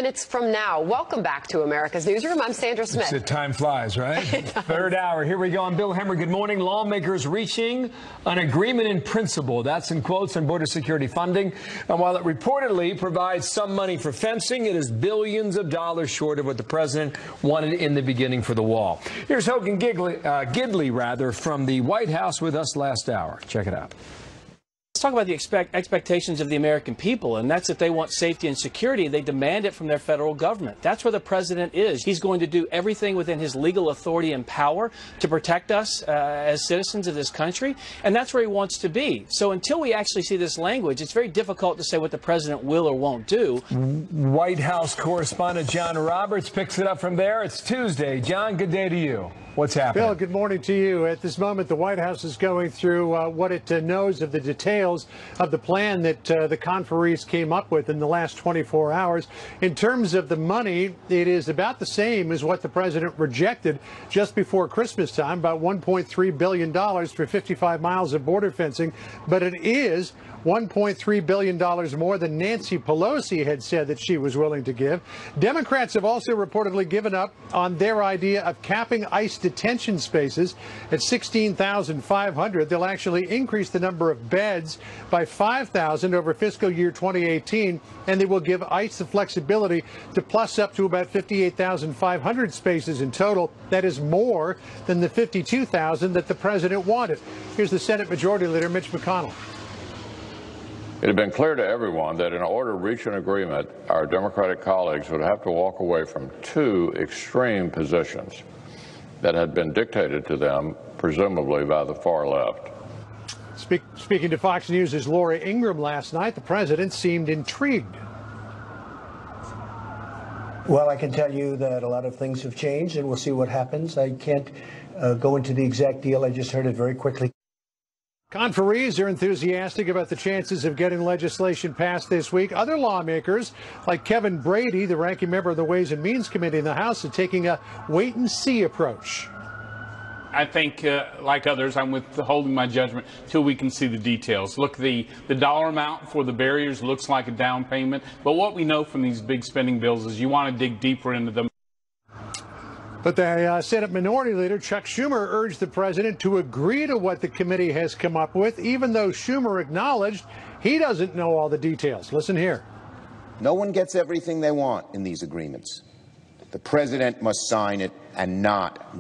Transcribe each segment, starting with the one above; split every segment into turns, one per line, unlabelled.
minutes from now. Welcome back to America's Newsroom. I'm Sandra Smith.
Time flies, right? Third hour. Here we go. I'm Bill Hemmer. Good morning. Lawmakers reaching an agreement in principle. That's in quotes on border security funding. And while it reportedly provides some money for fencing, it is billions of dollars short of what the president wanted in the beginning for the wall. Here's Hogan Gidley, from the White House with us last hour. Check it out.
Let's talk about the expectations of the American people, and that's if they want safety and security, they demand it from their federal government. That's where the president is. He's going to do everything within his legal authority and power to protect us as citizens of this country, and that's where he wants to be. So until we actually see this language, it's very difficult to say what the president will or won't do.
White House correspondent John Roberts picks it up from there. It's Tuesday. John, good day to you. What's happening?
Bill, good morning to you. At this moment, the White House is going through what it knows of the details of the plan that the conferees came up with in the last 24 hours. In terms of the money, it is about the same as what the president rejected just before Christmas time, about $1.3 billion for 55 miles of border fencing. But it is $1.3 billion more than Nancy Pelosi had said that she was willing to give. Democrats have also reportedly given up on their idea of capping ICE detention spaces at 16,500. They'll actually increase the number of beds by 5,000 over fiscal year 2018, and they will give ICE the flexibility to plus up to about 58,500 spaces in total. That is more than the 52,000 that the president wanted. Here's the Senate Majority Leader Mitch McConnell.
It had been clear to everyone that in order to reach an agreement, our Democratic colleagues would have to walk away from two extreme positions that had been dictated to them, presumably by the far left.
Speaking to Fox News' Laura Ingraham last night, the president seemed intrigued.
Well, I can tell you that a lot of things have changed, and we'll see what happens. I can't go into the exact deal. I just heard it very quickly.
Conferees are enthusiastic about the chances of getting legislation passed this week. Other lawmakers, like Kevin Brady, the ranking member of the Ways and Means Committee in the House, are taking a wait-and-see approach.
I think, like others, I'm withholding my judgment till we can see the details. Look, the dollar amount for the barriers looks like a down payment, but what we know from these big spending bills is you want to dig deeper into them.
But the Senate Minority Leader Chuck Schumer urged the president to agree to what the committee has come up with, even though Schumer acknowledged he doesn't know all the details. Listen here.
No one gets everything they want in these agreements. The president must sign it and not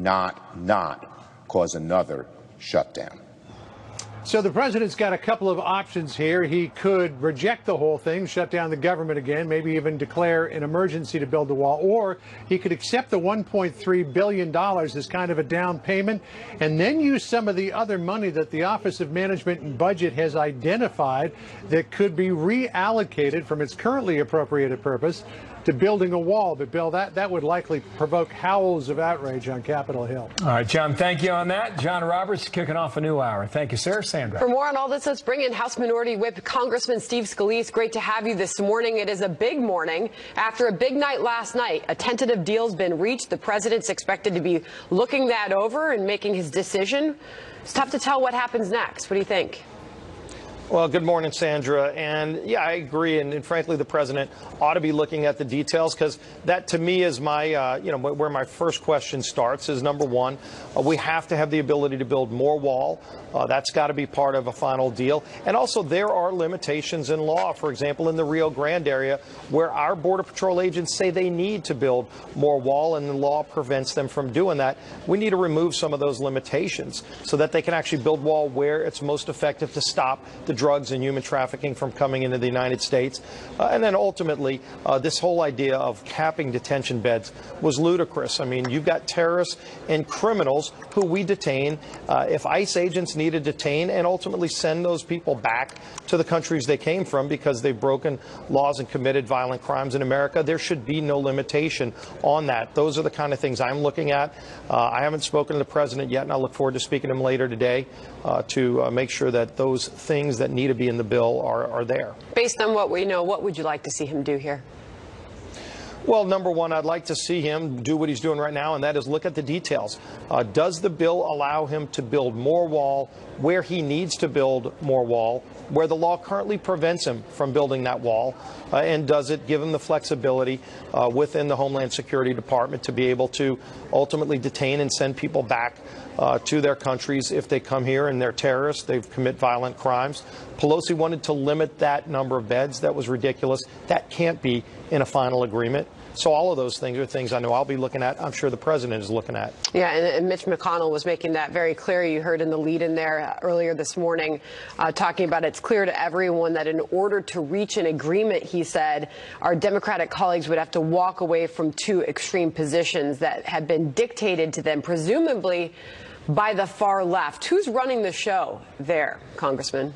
cause another shutdown.
So the president's got a couple of options here. He could reject the whole thing, shut down the government again, maybe even declare an emergency to build the wall, or he could accept the $1.3 billion as kind of a down payment and then use some of the other money that the Office of Management and Budget has identified that could be reallocated from its currently appropriated purpose to building a wall. But, Bill, that would likely provoke howls of outrage on Capitol Hill.
All right, John, thank you on that. John Roberts kicking off a new hour. Thank you, sir. Sandra.
For more on all this, let's bring in House Minority Whip Congressman Steve Scalise. Great to have you this morning. It is a big morning. After a big night last night, a tentative deal's been reached. The president's expected to be looking that over and making his decision. It's tough to tell what happens next. What do you think?
Well, good morning, Sandra. And yeah, I agree. And frankly, the president ought to be looking at the details, because that, to me, is my, where my first question starts is, number one, we have to have the ability to build more wall. That's got to be part of a final deal. And also, there are limitations in law, for example, in the Rio Grande area, where our Border Patrol agents say they need to build more wall, and the law prevents them from doing that. We need to remove some of those limitations so that they can actually build wall where it's most effective to stop the drugs and human trafficking from coming into the United States. And then ultimately, this whole idea of capping detention beds was ludicrous. I mean, you've got terrorists and criminals who we detain. If ICE agents need to detain and ultimately send those people back to the countries they came from because they've broken laws and committed violent crimes in America, there should be no limitation on that. Those are the kind of things I'm looking at. I haven't spoken to the president yet, and I look forward to speaking to him later today to make sure that those things that need to be in the bill are there.
Based on what we know, what would you like to see him do here?
Well, number one, I'd like to see him do what he's doing right now, and that is look at the details. Does the bill allow him to build more wall where he needs to build more wall, where the law currently prevents him from building that wall? And does it give him the flexibility within the Homeland Security Department to be able to ultimately detain and send people back to their countries if they come here and they're terrorists, they commit violent crimes? Pelosi wanted to limit that number of beds. That was ridiculous. That can't be in a final agreement. So all of those things are things I know I'll be looking at. I'm sure the president is looking at.
Yeah, and Mitch McConnell was making that very clear. You heard in the lead in there earlier this morning talking about it's clear to everyone that in order to reach an agreement, he said, our Democratic colleagues would have to walk away from two extreme positions that had been dictated to them, presumably by the far left. Who's running the show there, Congressman?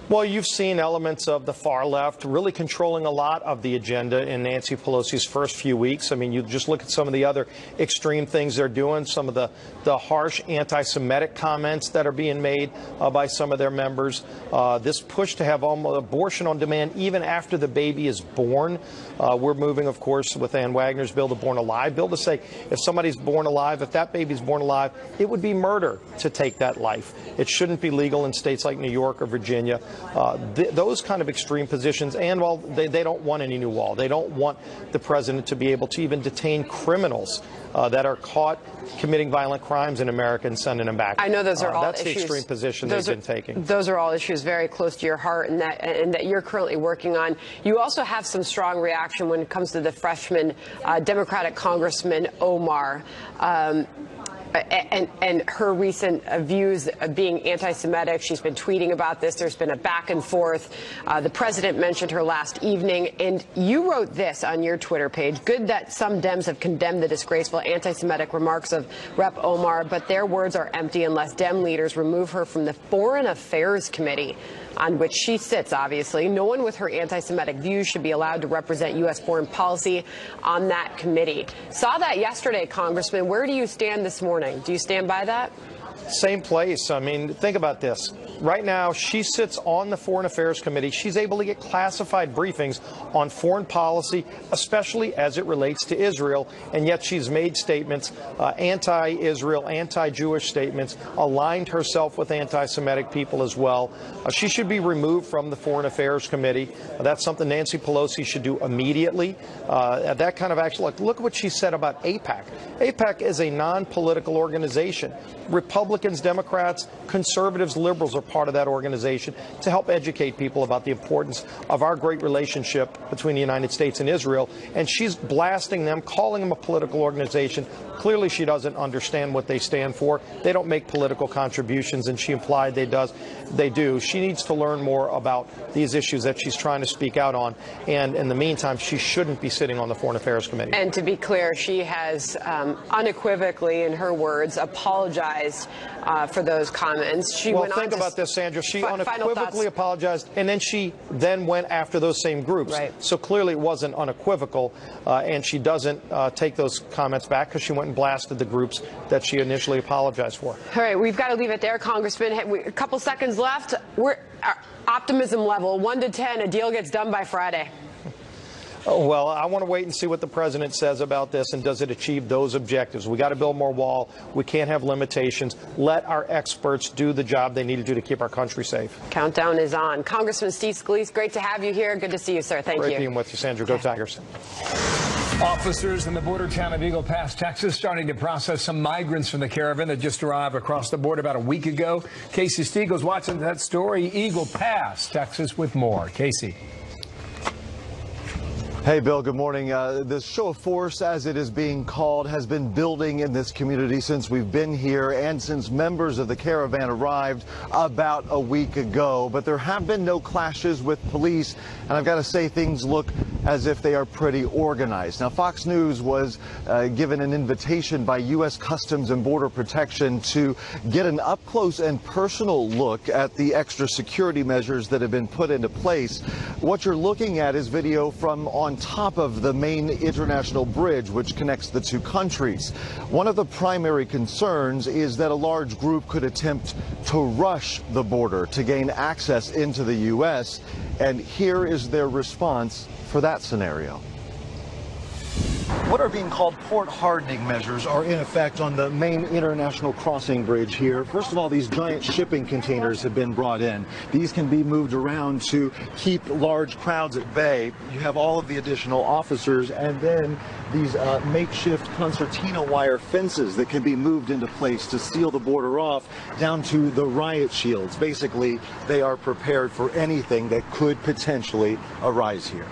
Well, you've seen elements of the far left really controlling a lot of the agenda in Nancy Pelosi's first few weeks. I mean, you just look at some of the other extreme things they're doing, some of the harsh anti-Semitic comments that are being made by some of their members. This push to have abortion on demand even after the baby is born. We're moving, of course, with Ann Wagner's bill, the Born Alive bill, to say if somebody's born alive, if that baby's born alive, it would be murder to take that life. It shouldn't be legal in states like New York or Virginia. Those kind of extreme positions, and while they don't want any new wall, they don't want the president to be able to even detain criminals that are caught committing violent crimes in America and sending them back.
I know those are all
that's
issues.
The extreme position they've been taking.
Those are all issues very close to your heart and that you're currently working on. You also have some strong reaction when it comes to the freshman Democratic Congressman Omar. And her recent views of being anti-Semitic. She's been tweeting about this. There's been a back and forth. The president mentioned her last evening. And you wrote this on your Twitter page. Good that some Dems have condemned the disgraceful anti-Semitic remarks of Rep. Omar, but their words are empty unless Dem leaders remove her from the Foreign Affairs Committee, on which she sits, obviously. No one with her anti-Semitic views should be allowed to represent U.S. foreign policy on that committee. Saw that yesterday, Congressman. Where do you stand this morning? Do you stand by that?
Same place. I mean, think about this. Right now, she sits on the Foreign Affairs Committee. She's able to get classified briefings on foreign policy, especially as it relates to Israel. And yet she's made statements, anti-Israel, anti-Jewish statements, aligned herself with anti-Semitic people as well. She should be removed from the Foreign Affairs Committee. That's something Nancy Pelosi should do immediately. That kind of action. Look what she said about AIPAC. AIPAC is a non-political organization. Republicans, Democrats, conservatives, liberals are part of that organization to help educate people about the importance of our great relationship between the United States and Israel. And she's blasting them, calling them a political organization. Clearly, she doesn't understand what they stand for. They don't make political contributions, and she implied they do. She needs to learn more about these issues that she's trying to speak out on. And in the meantime, she shouldn't be sitting on the Foreign Affairs Committee.
And to be clear, she has unequivocally, in her words, apologized for those comments. She
well,
went
think
on
about this, Sandra. She unequivocally apologized, and then she went after those same groups.
Right.
So clearly it wasn't unequivocal, and she doesn't take those comments back because she went and blasted the groups that she initially apologized for.
All right, we've got to leave it there, Congressman. A couple seconds left. Our optimism level, 1 to 10, a deal gets done by Friday.
Oh, well, I want to wait and see what the president says about this, and does it achieve those objectives. We got to build more wall. We can't have limitations. Let our experts do the job they need to do to keep our country safe.
Countdown is on. Congressman Steve Scalise, great to have you here. Good to see you, sir. Thank you.
Great being with you, Sandra. Go Tigers.
Officers in the border town of Eagle Pass, Texas, starting to process some migrants from the caravan that just arrived across the border about a week ago. Casey Stiegel's watching that story. Eagle Pass, Texas, with more. Casey.
Hey, Bill, good morning. This show of force, as it is being called, has been building in this community since we've been here and since members of the caravan arrived about a week ago. But there have been no clashes with police, and I've got to say things look as if they are pretty organized. Now, Fox News was given an invitation by U.S. Customs and Border Protection to get an up-close and personal look at the extra security measures that have been put into place. What you're looking at is video from on top of the main international bridge which connects the two countries. One of the primary concerns is that a large group could attempt to rush the border to gain access into the U.S., and here is their response for that scenario. What are being called port hardening measures are in effect on the main international crossing bridge here. First of all, these giant shipping containers have been brought in. These can be moved around to keep large crowds at bay. You have all of the additional officers, and then these makeshift concertina wire fences that can be moved into place to seal the border off, down to the riot shields. Basically, they are prepared for anything that could potentially arise here.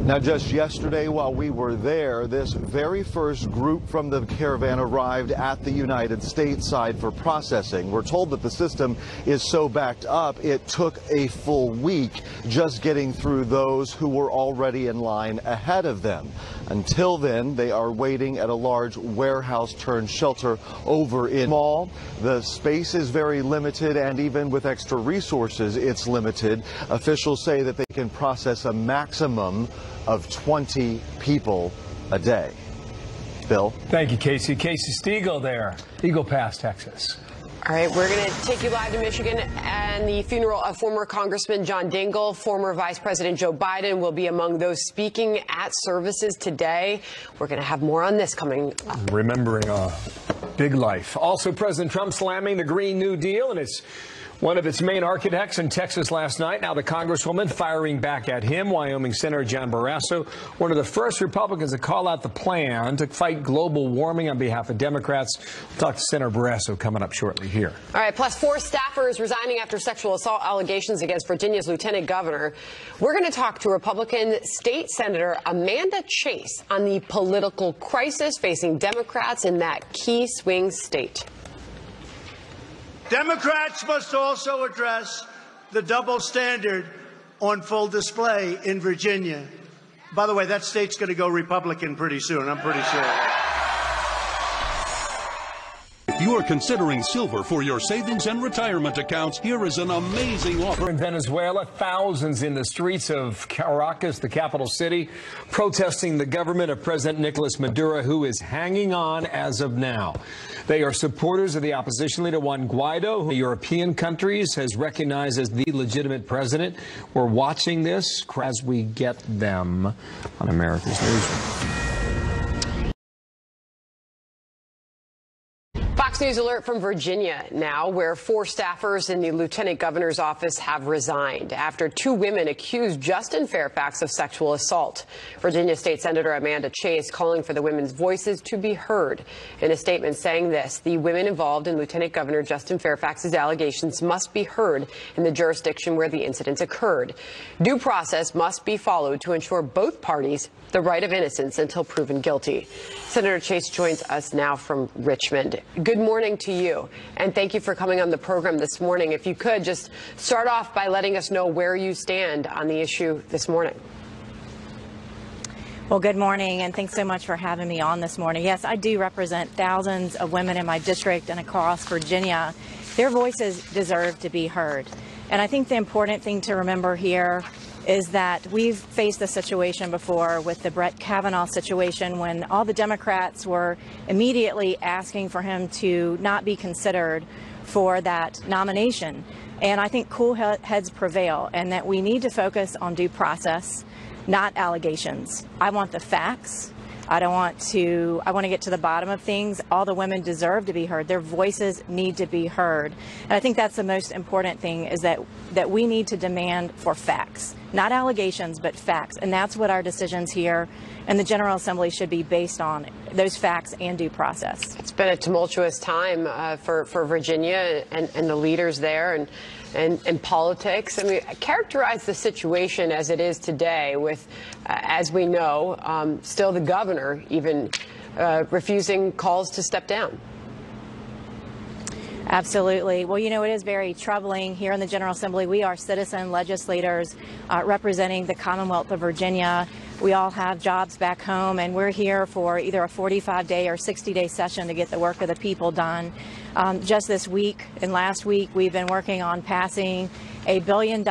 Now, just yesterday while we were there, this very first group from the caravan arrived at the United States side for processing. We're told that the system is so backed up, it took a full week just getting through those who were already in line ahead of them. Until then, they are waiting at a large warehouse turned shelter over in Mall. The space is very limited, and even with extra resources, it's limited. Officials say that they can process a maximum of 20 people a day. Bill?
Thank you, Casey. Casey Stiegel there, Eagle Pass, Texas.
All right, we're going to take you live to Michigan, and the funeral of former Congressman John Dingell. Former Vice President Joe Biden will be among those speaking at services today. We're going to have more on this coming up.
Remembering a big life. Also, President Trump slamming the Green New Deal, and it's one of its main architects in Texas last night. Now the Congresswoman firing back at him. Wyoming Senator John Barrasso, one of the first Republicans to call out the plan to fight global warming on behalf of Democrats. We'll talk to Senator Barrasso coming up shortly here.
All right, plus 4 staffers resigning after sexual assault allegations against Virginia's lieutenant governor. We're going to talk to Republican State Senator Amanda Chase on the political crisis facing Democrats in that key swing state.
Democrats must also address the double standard on full display in Virginia. By the way, that state's going to go Republican pretty soon, I'm pretty sure.
If you are considering silver for your savings and retirement accounts, here is an amazing offer.
In Venezuela, thousands in the streets of Caracas, the capital city, protesting the government of President Nicolas Maduro, who is hanging on as of now. They are supporters of the opposition leader Juan Guaido, who the European countries has recognized as the legitimate president. We're watching this as we get them on America's Newsroom.
Fox News alert from Virginia now, where 4 staffers in the lieutenant governor's office have resigned after 2 women accused Justin Fairfax of sexual assault. Virginia State Senator Amanda Chase calling for the women's voices to be heard. In a statement saying this, the women involved in Lieutenant Governor Justin Fairfax's allegations must be heard in the jurisdiction where the incidents occurred. Due process must be followed to ensure both parties the right of innocence until proven guilty. Senator Chase joins us now from Richmond. Good morning to you, and thank you for coming on the program this morning. If you could just start off by letting us know where you stand on the issue this morning.
Well, good morning, and thanks so much for having me on this morning. Yes, I do represent thousands of women in my district and across Virginia. Their voices deserve to be heard. And I think the important thing to remember here is that we've faced this situation before with the Brett Kavanaugh situation, when all the Democrats were immediately asking for him to not be considered for that nomination. And I think cool heads prevail, and that we need to focus on due process, not allegations. I want the facts. I want to get to the bottom of things. All the women deserve to be heard. Their voices need to be heard. And I think that's the most important thing, is that we need to demand for facts, not allegations, but facts. And that's what our decisions here in the General Assembly should be based on, those facts and due process.
It's been a tumultuous time for Virginia and the leaders there and politics. I mean, characterize the situation as it is today with, as we know, still the governor even refusing calls to step down.
Absolutely. Well, you know, it is very troubling. Here in the General Assembly, we are citizen legislators representing the Commonwealth of Virginia. We all have jobs back home, and we're here for either a 45-day or 60-day session to get the work of the people done. Just this week and last week, we've been working on passing a $1 billion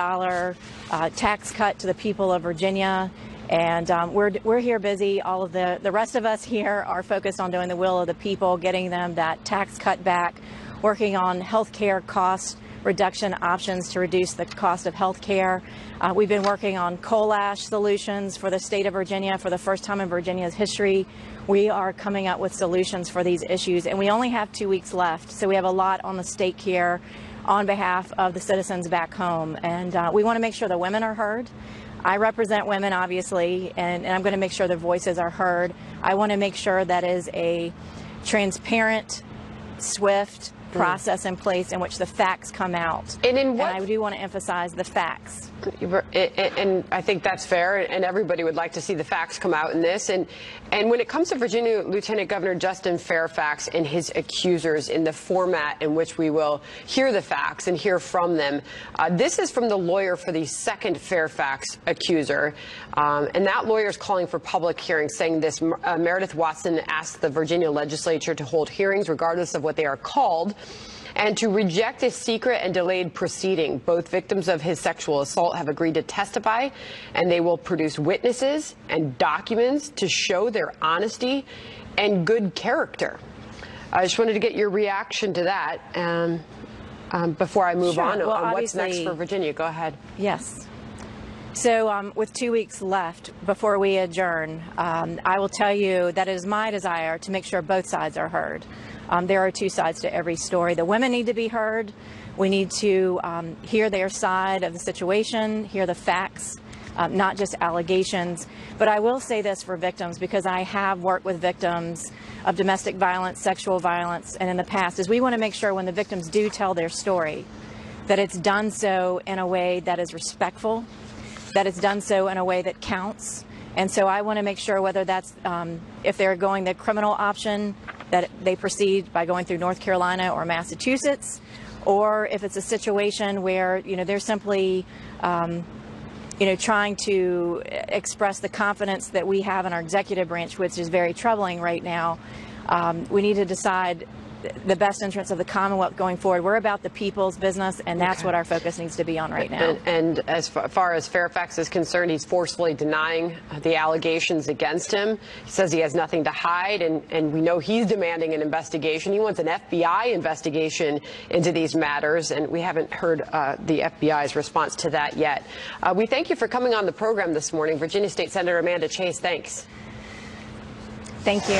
tax cut to the people of Virginia. And we're here busy. All of the rest of us here are focused on doing the will of the people, getting them that tax cut back, working on health care cost reduction options to reduce the cost of health care. We've been working on coal ash solutions for the state of Virginia. For the first time in Virginia's history, we are coming up with solutions for these issues, and we only have 2 weeks left, so we have a lot on the stake here on behalf of the citizens back home, and we want to make sure the women are heard. I represent women, obviously, and I'm going to make sure their voices are heard. I want to make sure that is a transparent, swift process in place in which the facts come out. And I do want to emphasize the facts.
And I think that's fair, and everybody would like to see the facts come out in this. And when it comes to Virginia Lieutenant Governor Justin Fairfax and his accusers in the format in which we will hear the facts and hear from them, this is from the lawyer for the second Fairfax accuser. And that lawyer is calling for public hearings, saying this: Meredith Watson asked the Virginia legislature to hold hearings regardless of what they are called, and to reject a secret and delayed proceeding. Both victims of his sexual assault have agreed to testify, and they will produce witnesses and documents to show their honesty and good character. I just wanted to get your reaction to that before I move on what's next for Virginia. Go ahead.
Yes. So with 2 weeks left before we adjourn, I will tell you that it is my desire to make sure both sides are heard. There are two sides to every story. The women need to be heard. We need to hear their side of the situation, hear the facts, not just allegations. But I will say this for victims, because I have worked with victims of domestic violence, sexual violence, and in the past, is we want to make sure when the victims do tell their story that it's done so in a way that is respectful, that it's done so in a way that counts. And so I want to make sure, whether that's if they're going the criminal option, that they proceed by going through North Carolina or Massachusetts, or if it's a situation where, they're simply, trying to express the confidence that we have in our executive branch, which is very troubling right now. We need to decide the best interests of the Commonwealth going forward. We're about the people's business, and that's what our focus needs to be on right now.
And as far as Fairfax is concerned, he's forcefully denying the allegations against him. He says he has nothing to hide, and we know he's demanding an investigation. He wants an FBI investigation into these matters, and we haven't heard the FBI's response to that yet. We thank you for coming on the program this morning. Virginia State Senator Amanda Chase, thanks.
Thank you.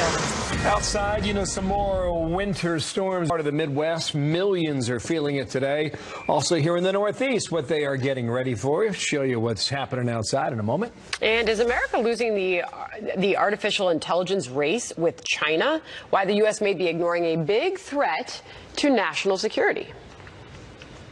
Outside, some more winter storms. Part of the Midwest, millions are feeling it today. Also here in the Northeast, what they are getting ready for. Show you what's happening outside in a moment.
And is America losing the artificial intelligence race with China? Why the U.S. may be ignoring a big threat to national security.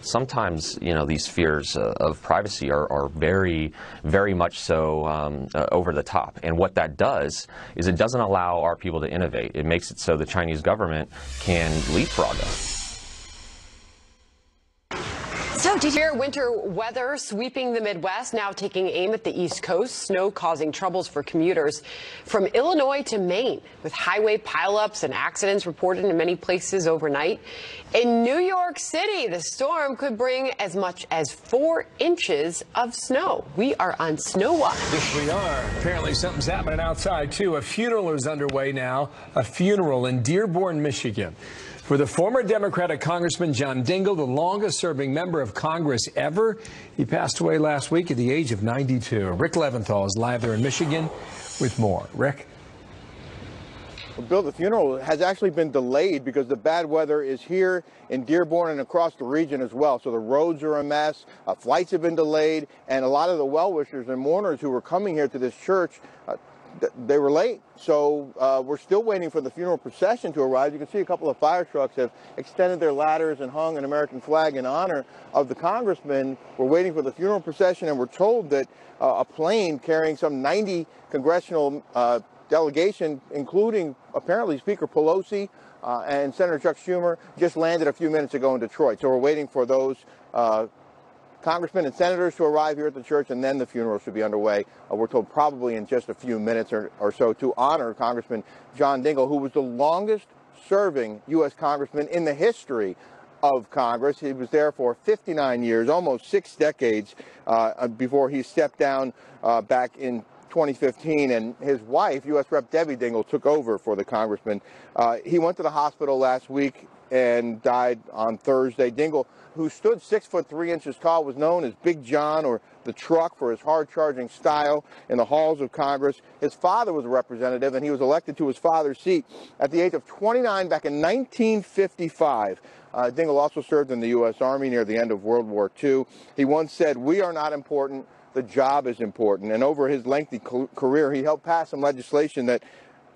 Sometimes, these fears of privacy are very, very much so over the top. And what that does is it doesn't allow our people to innovate. It makes it so the Chinese government can leapfrog us.
So did you hear winter weather sweeping the Midwest, now taking aim at the East Coast, snow causing troubles for commuters from Illinois to Maine, with highway pileups and accidents reported in many places overnight. In New York City, the storm could bring as much as 4 inches of snow. We are on Snow Watch.
Yes, we are. Apparently something's happening outside, too. A funeral is underway now, a funeral in Dearborn, Michigan, for the former Democratic Congressman John Dingell, the longest-serving member of Congress ever. He passed away last week at the age of 92. Rick Leventhal is live there in Michigan with more. Rick?
Well, Bill, the funeral has actually been delayed because the bad weather is here in Dearborn and across the region as well. So the roads are a mess, flights have been delayed, and a lot of the well-wishers and mourners who were coming here to this church, they were late. So we're still waiting for the funeral procession to arrive. You can see a couple of fire trucks have extended their ladders and hung an American flag in honor of the congressman. We're waiting for the funeral procession, and we're told that a plane carrying some 90 congressional delegation, including apparently Speaker Pelosi and Senator Chuck Schumer, just landed a few minutes ago in Detroit. So we're waiting for those congressmen and senators to arrive here at the church, and then the funeral should be underway. We're told probably in just a few minutes or so, to honor Congressman John Dingell, who was the longest serving U.S. congressman in the history of Congress. He was there for 59 years, almost 6 decades, before he stepped down back in 2015, and his wife, U.S. Rep. Debbie Dingell, took over for the congressman. He went to the hospital last week and died on Thursday. Dingell, who stood 6'3" tall, was known as Big John or the Truck for his hard-charging style in the halls of Congress. His father was a representative, and he was elected to his father's seat at the age of 29 back in 1955. Dingell also served in the U.S. Army near the end of World War II. He once said, "We are not important, the job is important." And over his lengthy career, he helped pass some legislation that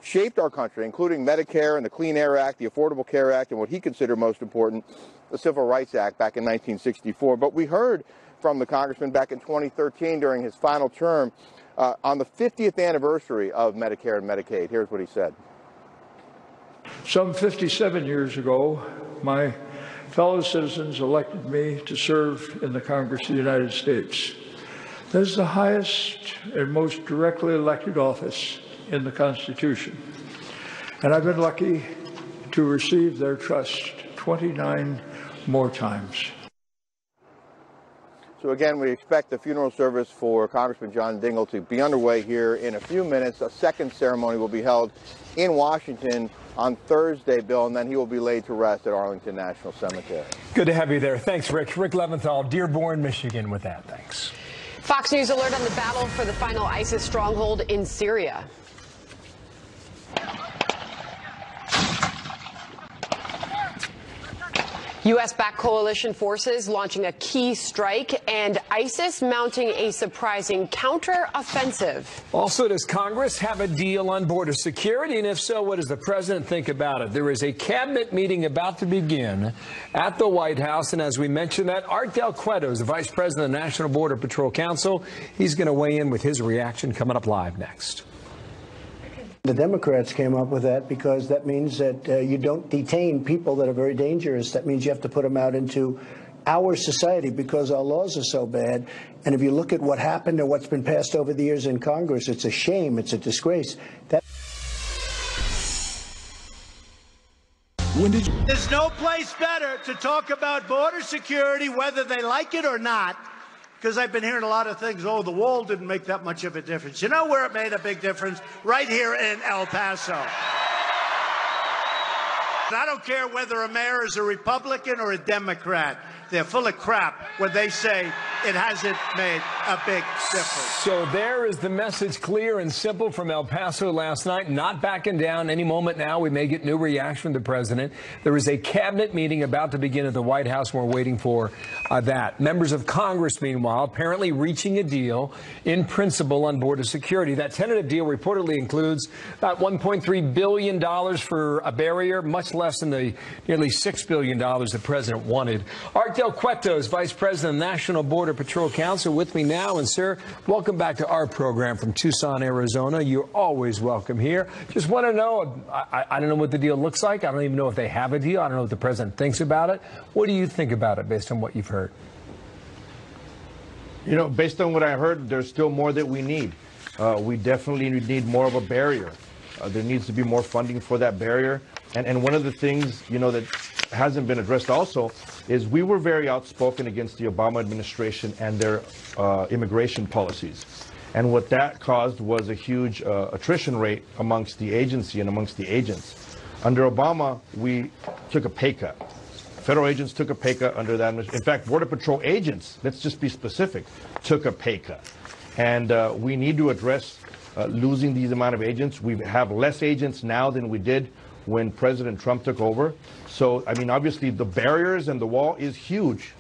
shaped our country, including Medicare and the Clean Air Act, the Affordable Care Act, and what he considered most important, the Civil Rights Act back in 1964. But we heard from the congressman back in 2013 during his final term on the 50th anniversary of Medicare and Medicaid. Here's what he said.
Some 57 years ago, my fellow citizens elected me to serve in the Congress of the United States. This is the highest and most directly elected office in the Constitution. And I've been lucky to receive their trust 29 more times.
So again, we expect the funeral service for Congressman John Dingell to be underway here in a few minutes. A second ceremony will be held in Washington on Thursday, Bill, and then he will be laid to rest at Arlington National Cemetery.
Good to have you there. Thanks, Rick. Rick Leventhal, Dearborn, Michigan with that. Thanks.
Fox News alert on the battle for the final ISIS stronghold in Syria. U.S.-backed coalition forces launching a key strike and ISIS mounting a surprising counter-offensive.
Also, does Congress have a deal on border security? And if so, what does the president think about it? There is a cabinet meeting about to begin at the White House. And as we mentioned that, Art Del Cueto is the vice president of the National Border Patrol Council. He's going to weigh in with his reaction coming up live next.
The Democrats came up with that because that means that you don't detain people that are very dangerous. That means you have to put them out into our society because our laws are so bad. And if you look at what happened and what's been passed over the years in Congress, it's a shame. It's a disgrace.
There's no place better to talk about border security, whether they like it or not. Because I've been hearing a lot of things, oh, the wall didn't make that much of a difference. You know where it made a big difference? Right here in El Paso. And I don't care whether a mayor is a Republican or a Democrat. They're full of crap when they say it hasn't made a big difference.
So there is the message, clear and simple from El Paso last night. Not backing down any moment now. We may get new reaction from the president. There is a cabinet meeting about to begin at the White House. We're waiting for that. Members of Congress, meanwhile, apparently reaching a deal in principle on border security. That tentative deal reportedly includes about $1.3 billion for a barrier, much less than the nearly $6 billion the president wanted. Art Del Cueto is vice president of the National Border Patrol Council with me now. And, sir, welcome back to our program from Tucson, Arizona. You're always welcome here. Just want to know, I don't know what the deal looks like. I don't even know if they have a deal. I don't know what the president thinks about it. What do you think about it based on what you've heard?
You know, based on what I heard, there's still more that we need. We definitely need more of a barrier. There needs to be more funding for that barrier. And one of the things, you know, that hasn't been addressed also is we were very outspoken against the Obama administration and their immigration policies. And what that caused was a huge attrition rate amongst the agency and amongst the agents. Under Obama, we took a pay cut. Federal agents took a pay cut under that. In fact, Border Patrol agents, let's just be specific, took a pay cut. And we need to address losing these amount of agents. We have less agents now than we did when President Trump took over. So, I mean, obviously the barriers and the wall is huge,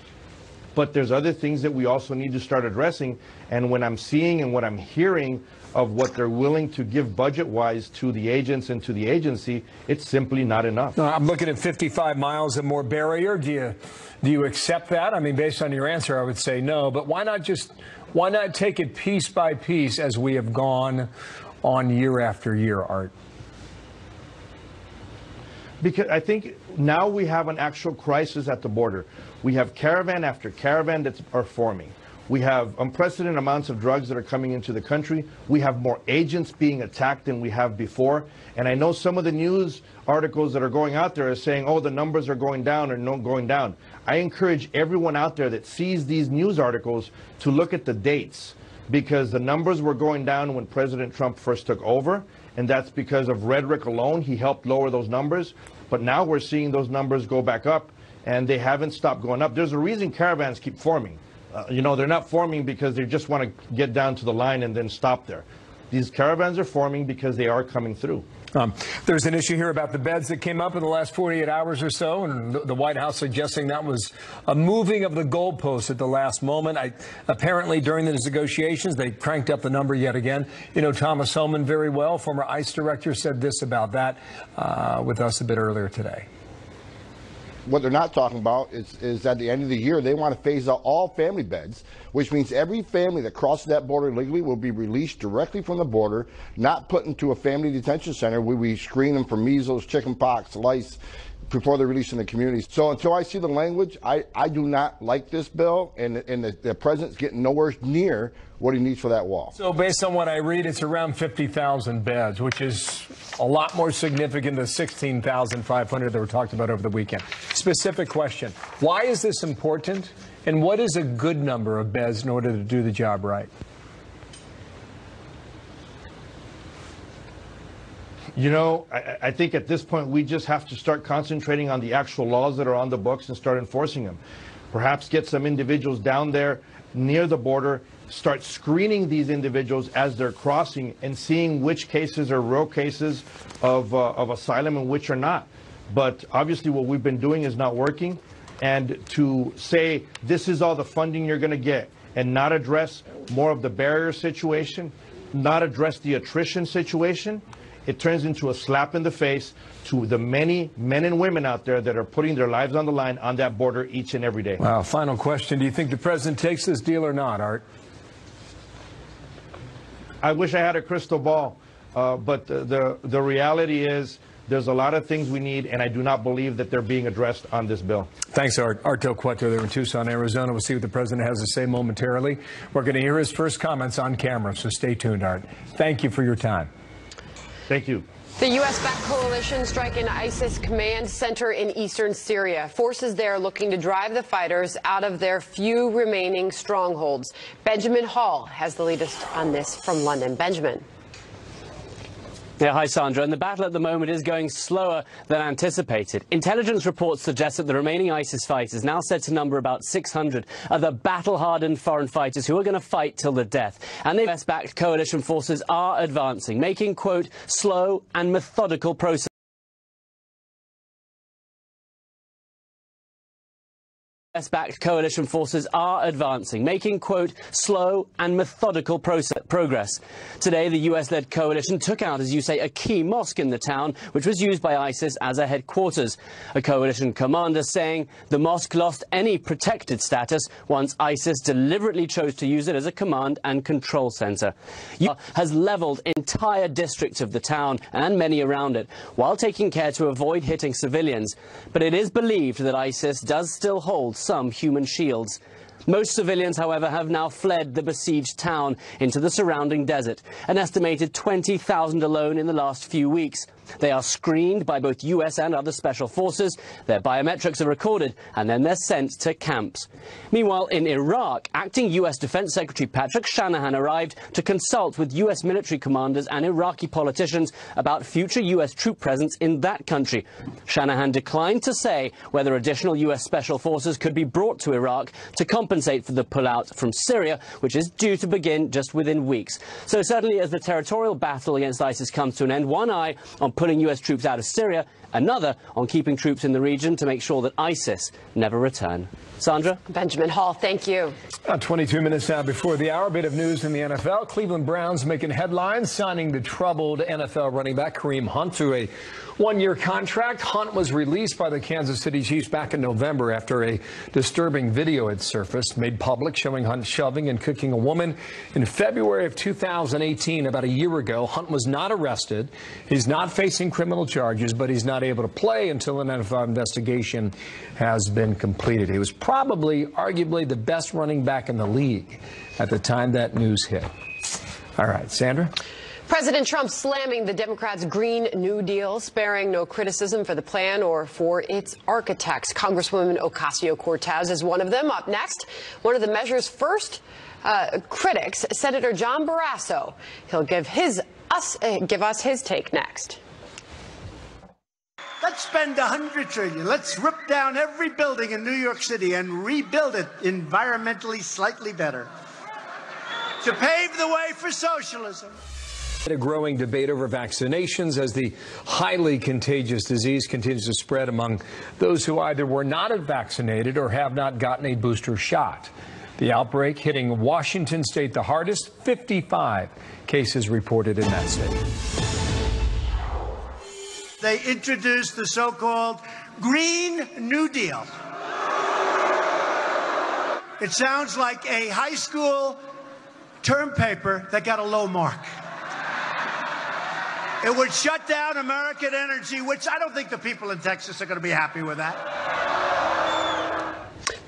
but there's other things that we also need to start addressing. And when I'm seeing and what I'm hearing of what they're willing to give budget-wise to the agents and to the agency, it's simply not enough.
No, I'm looking at 55 miles and more barrier. Do you accept that? I mean, based on your answer, I would say no, but why not take it piece by piece as we have gone on year after year, Art?
Because I think now we have an actual crisis at the border. We have caravan after caravan that are forming. We have unprecedented amounts of drugs that are coming into the country. We have more agents being attacked than we have before. And I know some of the news articles that are going out there are saying, oh, the numbers are going down or not going down. I encourage everyone out there that sees these news articles to look at the dates, because the numbers were going down when President Trump first took over. And that's because of rhetoric alone. He helped lower those numbers. But now we're seeing those numbers go back up, and they haven't stopped going up. There's a reason caravans keep forming. You know, they're not forming because they just want to get down to the line and then stop there. These caravans are forming because they are coming through.
There's an issue here about the beds that came up in the last 48 hours or so, and the White House suggesting that was a moving of the goalposts at the last moment. Apparently, during the negotiations, they cranked up the number yet again. You know Thomas Homan very well. Former ICE director said this about that with us a bit earlier today.
What they're not talking about is at the end of the year, they want to phase out all family beds, which means every family that crosses that border legally will be released directly from the border, not put into a family detention center where we screen them for measles, chickenpox, lice before they're released in the community. So until I see the language, I do not like this bill, and the president's getting nowhere near what he needs for that wall.
So based on what I read, it's around 50,000 beds, which is a lot more significant than 16,500 that were talked about over the weekend. Specific question, why is this important, and what is a good number of beds in order to do the job right?
You know, I think at this point we just have to start concentrating on the actual laws that are on the books and start enforcing them. Perhaps get some individuals down there near the border, start screening these individuals as they're crossing and seeing which cases are real cases of asylum and which are not. But obviously what we've been doing is not working. And to say this is all the funding you're going to get and not address more of the barrier situation, not address the attrition situation, it turns into a slap in the face to the many men and women out there that are putting their lives on the line on that border each and every day.
Wow. Final question. Do you think the president takes this deal or not, Art?
I wish I had a crystal ball, but the reality is there's a lot of things we need, and I do not believe that they're being addressed on this bill.
Thanks, Art. Art Del Cueto there in Tucson, Arizona. We'll see what the president has to say momentarily. We're going to hear his first comments on camera, so stay tuned, Art. Thank you for your time.
Thank you.
The U.S.-backed coalition strike an ISIS command center in eastern Syria. Forces there looking to drive the fighters out of their few remaining strongholds. Benjamin Hall has the latest on this from London. Benjamin.
Yeah, hi, Sandra. And the battle at the moment is going slower than anticipated. Intelligence reports suggest that the remaining ISIS fighters, now said to number about 600, are the battle-hardened foreign fighters who are going to fight till the death. And the US-backed coalition forces are advancing, making, quote, slow and methodical process. US-backed coalition forces are advancing, making, quote, slow and methodical progress. Today, the US-led coalition took out, as you say, a key mosque in the town, which was used by ISIS as a headquarters. A coalition commander saying the mosque lost any protected status once ISIS deliberately chose to use it as a command and control center. Has leveled entire districts of the town and many around it, while taking care to avoid hitting civilians. But it is believed that ISIS does still hold some human shields. Most civilians, however, have now fled the besieged town into the surrounding desert, an estimated 20,000 alone in the last few weeks. They are screened by both US and other special forces, their biometrics are recorded, and then they're sent to camps. Meanwhile, in Iraq, acting US Defense Secretary Patrick Shanahan arrived to consult with US military commanders and Iraqi politicians about future US troop presence in that country. Shanahan declined to say whether additional US special forces could be brought to Iraq to compensate for the pullout from Syria, which is due to begin just within weeks. So certainly as the territorial battle against ISIS comes to an end, one eye on pulling US troops out of Syria, another on keeping troops in the region to make sure that ISIS never return. Sandra?
Benjamin Hall, thank you.
22 minutes now before the hour. Bit of news in the NFL. Cleveland Browns making headlines, signing the troubled NFL running back Kareem Hunt to a one-year contract. Hunt was released by the Kansas City Chiefs back in November after a disturbing video had surfaced, made public, showing Hunt shoving and kicking a woman. In February of 2018, about a year ago, Hunt was not arrested. He's not facing criminal charges, but he's not able to play until an NFL investigation has been completed. He was probably, arguably, the best running back in the league at the time that news hit. All right, Sandra?
President Trump slamming the Democrats' Green New Deal, sparing no criticism for the plan or for its architects. Congresswoman Ocasio-Cortez is one of them. Up next, one of the measure's first critics, Senator John Barrasso. He'll give us his take next.
That's Let's spend $100 trillion. Let's rip down every building in New York City and rebuild it environmentally slightly better to pave the way for socialism.
A growing debate over vaccinations as the highly contagious disease continues to spread among those who either were not vaccinated or have not gotten a booster shot. The outbreak hitting Washington state the hardest, 55 cases reported in that state.
They introduced the so-called Green New Deal. It sounds like a high school term paper that got a low mark. It would shut down American energy, which I don't think the people in Texas are going to be happy with that.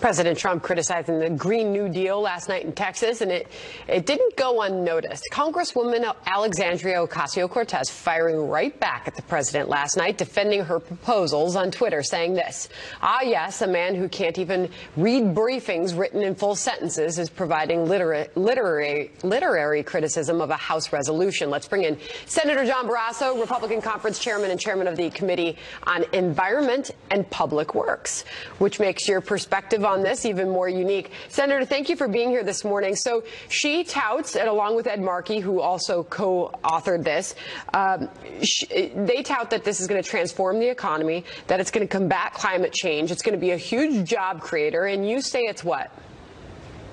President Trump criticizing the Green New Deal last night in Texas, and it didn't go unnoticed. Congresswoman Alexandria Ocasio-Cortez firing right back at the president last night, defending her proposals on Twitter, saying this: "Ah, yes, a man who can't even read briefings written in full sentences is providing literary criticism of a House resolution." Let's bring in Senator John Barrasso, Republican Conference Chairman and Chairman of the Committee on Environment and Public Works, which makes your perspective on this even more unique. Senator, thank you for being here this morning. So she touts, and along with Ed Markey, who also co-authored this, they tout that this is going to transform the economy, that it's going to combat climate change, it's going to be a huge job creator, and you say it's what?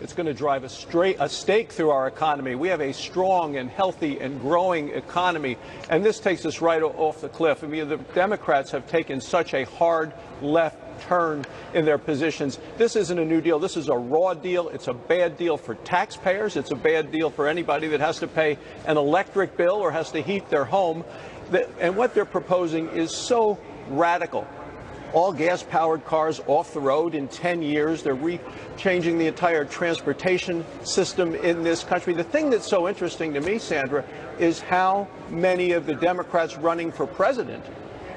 It's going to drive a stake through our economy. We have a strong and healthy and growing economy, and this takes us right off the cliff. I mean, the Democrats have taken such a hard left turn in their positions. This isn't a new deal. This is a raw deal. It's a bad deal for taxpayers. It's a bad deal for anybody that has to pay an electric bill or has to heat their home. And what they're proposing is so radical. All gas-powered cars off the road in 10 years. They're changing the entire transportation system in this country. The thing that's so interesting to me, Sandra, is how many of the Democrats running for president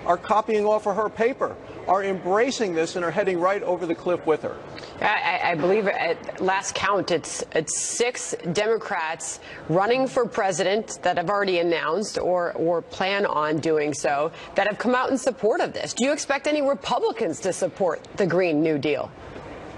are copying off of her paper, are embracing this, and are heading right over the cliff with her.
I believe at last count, it's 6 Democrats running for president that have already announced or plan on doing so that have come out in support of this. Do you expect any Republicans to support the Green New Deal?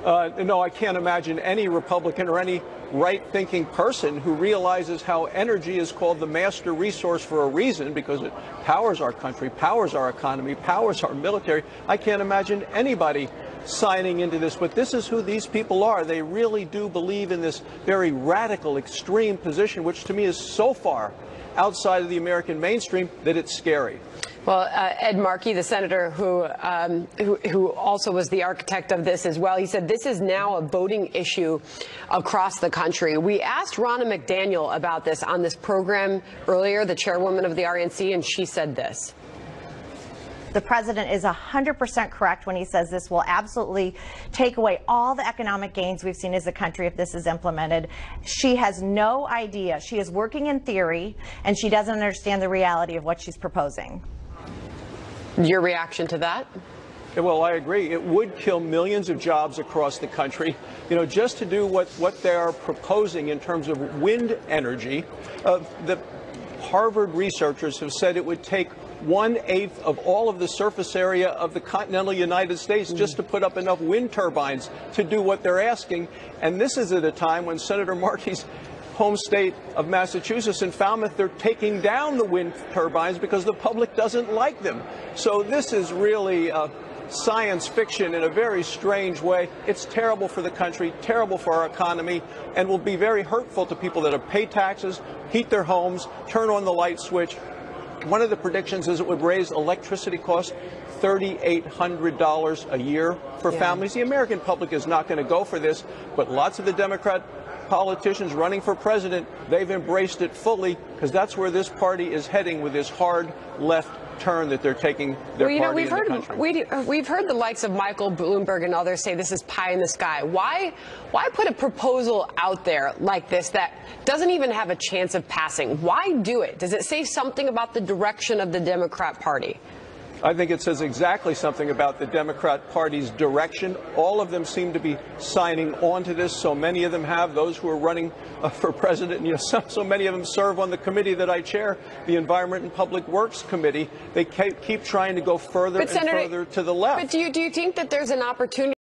No, I can't imagine any Republican or any right-thinking person who realizes how energy is called the master resource for a reason, because it powers our country, powers our economy, powers our military. I can't imagine anybody signing into this, but this is who these people are. They really do believe in this very radical, extreme position, which to me is so far outside of the American mainstream that it's scary.
Well, Ed Markey, the senator who also was the architect of this as well, he said this is now a voting issue across the country. We asked Ronna McDaniel about this on this program earlier, the chairwoman of the RNC, and she said this.
The president is 100% correct when he says this will absolutely take away all the economic gains we've seen as a country if this is implemented. She has no idea. She is working in theory, and she doesn't understand the reality of what she's proposing.
Your reaction to that?
Well, I agree. It would kill millions of jobs across the country. You know, just to do what they are proposing in terms of wind energy, the Harvard researchers have said it would take 1/8 of all of the surface area of the continental United States just to put up enough wind turbines to do what they're asking. And this is at a time when Senator Markey's home state of Massachusetts and Falmouth, they're taking down the wind turbines because the public doesn't like them. So this is really science fiction in a very strange way. It's terrible for the country, terrible for our economy, and will be very hurtful to people that have paid taxes, heat their homes, turn on the light switch. One of the predictions is it would raise electricity costs $3,800 a year for families. The American public is not going to go for this, but lots of the Democrat politicians running for president, they've embraced it fully, because that's where this party is heading with this hard left turn that they're taking their party in the country.
We've heard the likes of Michael Bloomberg and others say this is pie in the sky. Why put a proposal out there like this that doesn't even have a chance of passing? Why do it? Does it say something about the direction of the Democrat Party?
I think it says exactly something about the Democrat Party's direction. All of them seem to be signing on to this. So many of them have. Those who are running for president, so many of them serve on the committee that I chair, the Environment and Public Works Committee. They keep trying to go further and further to the left.
But do you think that there's an opportunity